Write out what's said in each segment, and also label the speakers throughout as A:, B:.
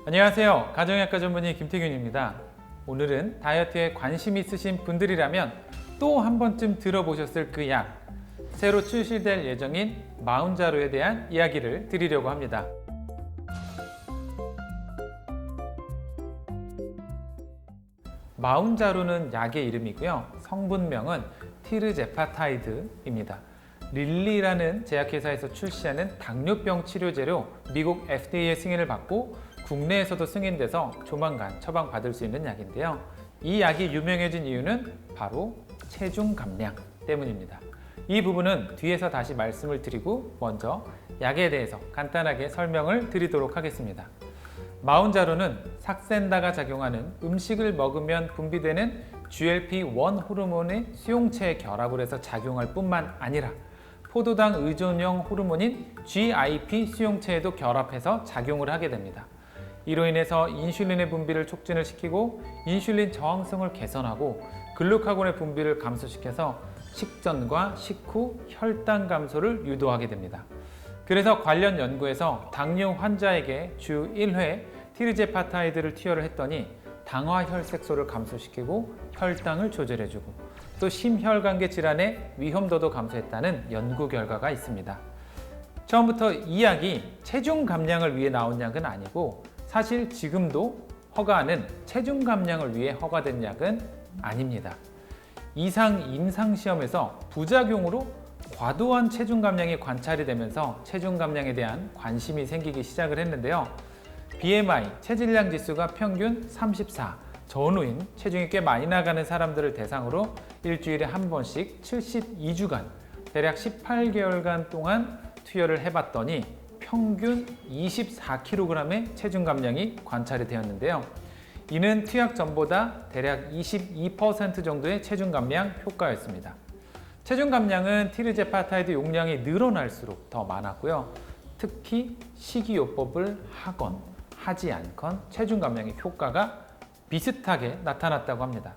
A: 안녕하세요. 가정의학과 전문의 김태균입니다. 오늘은 다이어트에 관심 있으신 분들이라면 또 한 번쯤 들어보셨을 그 약, 새로 출시될 예정인 마운자로에 대한 이야기를 드리려고 합니다. 마운자로는 약의 이름이고요. 성분명은 티르제파타이드입니다. 릴리라는 제약회사에서 출시하는 당뇨병 치료제로 미국 FDA 승인을 받고 국내에서도 승인돼서 조만간 처방받을 수 있는 약인데요. 이 약이 유명해진 이유는 바로 체중 감량 때문입니다. 이 부분은 뒤에서 다시 말씀을 드리고 먼저 약에 대해서 간단하게 설명을 드리도록 하겠습니다. 마운자로는 삭센다가 작용하는 음식을 먹으면 분비되는 GLP-1 호르몬의 수용체에 결합을 해서 작용할 뿐만 아니라 포도당 의존형 호르몬인 GIP 수용체에도 결합해서 작용을 하게 됩니다. 이로 인해서 인슐린의 분비를 촉진을 시키고 인슐린 저항성을 개선하고 글루카곤의 분비를 감소시켜서 식전과 식후 혈당 감소를 유도하게 됩니다. 그래서 관련 연구에서 당뇨 환자에게 주 1회 티르제파타이드를 투여를 했더니 당화혈색소를 감소시키고 혈당을 조절해주고 또 심혈관계 질환의 위험도도 감소했다는 연구 결과가 있습니다. 처음부터 이 약이 체중 감량을 위해 나온 약은 아니고 사실 지금도 허가하는 체중 감량을 위해 허가된 약은 아닙니다. 이상 임상시험에서 부작용으로 과도한 체중 감량이 관찰이 되면서 체중 감량에 대한 관심이 생기기 시작을 했는데요. BMI, 체질량 지수가 평균 34, 전후인 체중이 꽤 많이 나가는 사람들을 대상으로 일주일에 한 번씩 72주간, 대략 18개월간 동안 투여를 해봤더니 평균 24kg의 체중 감량이 관찰이 되었는데요. 이는 투약 전보다 대략 22% 정도의 체중 감량 효과였습니다. 체중 감량은 티르제파타이드 용량이 늘어날수록 더 많았고요. 특히 식이요법을 하건 하지 않건 체중 감량의 효과가 비슷하게 나타났다고 합니다.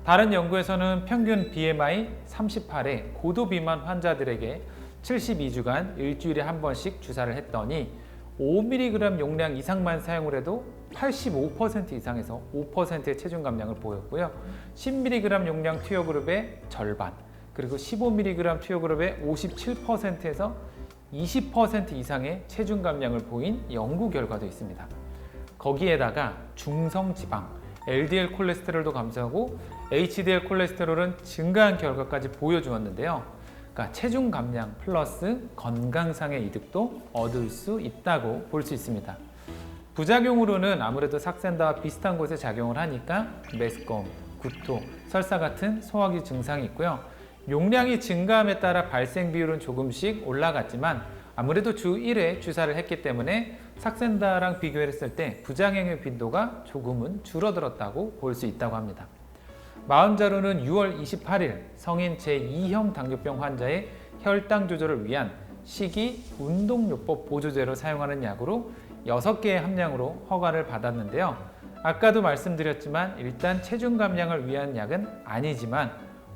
A: 다른 연구에서는 평균 BMI 38의 고도 비만 환자들에게 72주간 일주일에 한 번씩 주사를 했더니 5mg 용량 이상만 사용을 해도 85% 이상에서 5%의 체중 감량을 보였고요. 10mg 용량 투여 그룹의 절반, 그리고 15mg 투여 그룹의 57%에서 20% 이상의 체중 감량을 보인 연구 결과도 있습니다. 거기에다가 중성 지방, LDL 콜레스테롤도 감소하고 HDL 콜레스테롤은 증가한 결과까지 보여주었는데요. 그러니까 체중 감량 플러스 건강상의 이득도 얻을 수 있다고 볼 수 있습니다. 부작용으로는 아무래도 삭센다와 비슷한 곳에 작용을 하니까 메스꺼움, 구토, 설사 같은 소화기 증상이 있고요. 용량이 증가함에 따라 발생 비율은 조금씩 올라갔지만 아무래도 주 1회 주사를 했기 때문에 삭센다랑 비교했을 때 부작용의 빈도가 조금은 줄어들었다고 볼 수 있다고 합니다. 마운자로는 6월 28일 성인 제2형 당뇨병 환자의 혈당 조절을 위한 식이 운동요법 보조제로 사용하는 약으로 6개의 함량으로 허가를 받았는데요. 아까도 말씀드렸지만 일단 체중 감량을 위한 약은 아니지만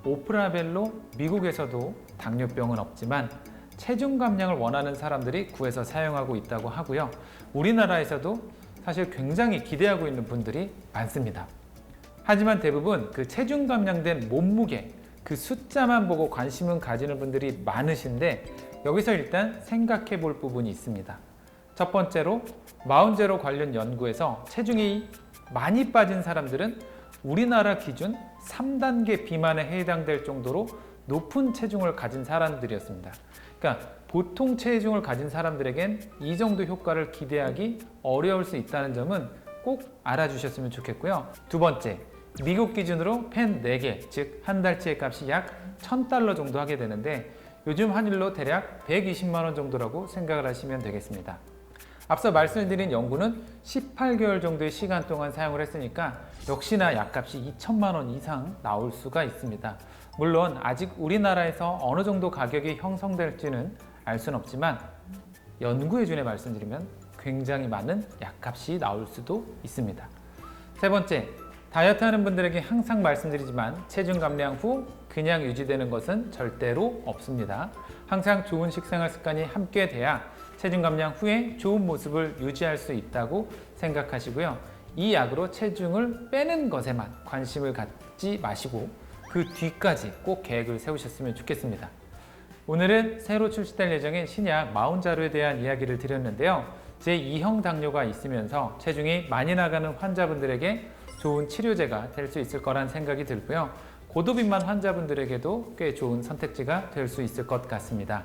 A: 오프라벨로 미국에서도 당뇨병은 없지만 체중 감량을 원하는 사람들이 구해서 사용하고 있다고 하고요. 우리나라에서도 사실 굉장히 기대하고 있는 분들이 많습니다. 하지만 대부분 그 체중 감량된 몸무게, 그 숫자만 보고 관심은 가지는 분들이 많으신데 여기서 일단 생각해 볼 부분이 있습니다. 첫 번째로 마운제로 관련 연구에서 체중이 많이 빠진 사람들은 우리나라 기준 3단계 비만에 해당될 정도로 높은 체중을 가진 사람들이었습니다. 그러니까 보통 체중을 가진 사람들에겐 이 정도 효과를 기대하기 어려울 수 있다는 점은 꼭 알아주셨으면 좋겠고요. 두 번째, 미국 기준으로 펜 4개, 즉 한 달치의 값이 약 $1,000 정도 하게 되는데 요즘 환율로 대략 120만 원 정도라고 생각을 하시면 되겠습니다. 앞서 말씀드린 연구는 18개월 정도의 시간 동안 사용을 했으니까 역시나 약값이 2천만 원 이상 나올 수가 있습니다. 물론 아직 우리나라에서 어느 정도 가격이 형성될지는 알 수는 없지만 연구의 준에 말씀드리면 굉장히 많은 약값이 나올 수도 있습니다. 세 번째, 다이어트 하는 분들에게 항상 말씀드리지만 체중 감량 후 그냥 유지되는 것은 절대로 없습니다. 항상 좋은 식생활 습관이 함께 돼야 체중 감량 후에 좋은 모습을 유지할 수 있다고 생각하시고요. 이 약으로 체중을 빼는 것에만 관심을 갖지 마시고 그 뒤까지 꼭 계획을 세우셨으면 좋겠습니다. 오늘은 새로 출시될 예정인 신약 마운자로에 대한 이야기를 드렸는데요. 제2형 당뇨가 있으면서 체중이 많이 나가는 환자분들에게 좋은 치료제가 될 수 있을 거란 생각이 들고요. 고도비만 환자분들에게도 꽤 좋은 선택지가 될 수 있을 것 같습니다.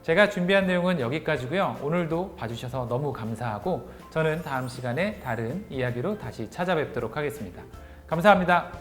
A: 제가 준비한 내용은 여기까지고요. 오늘도 봐주셔서 너무 감사하고 저는 다음 시간에 다른 이야기로 다시 찾아뵙도록 하겠습니다. 감사합니다.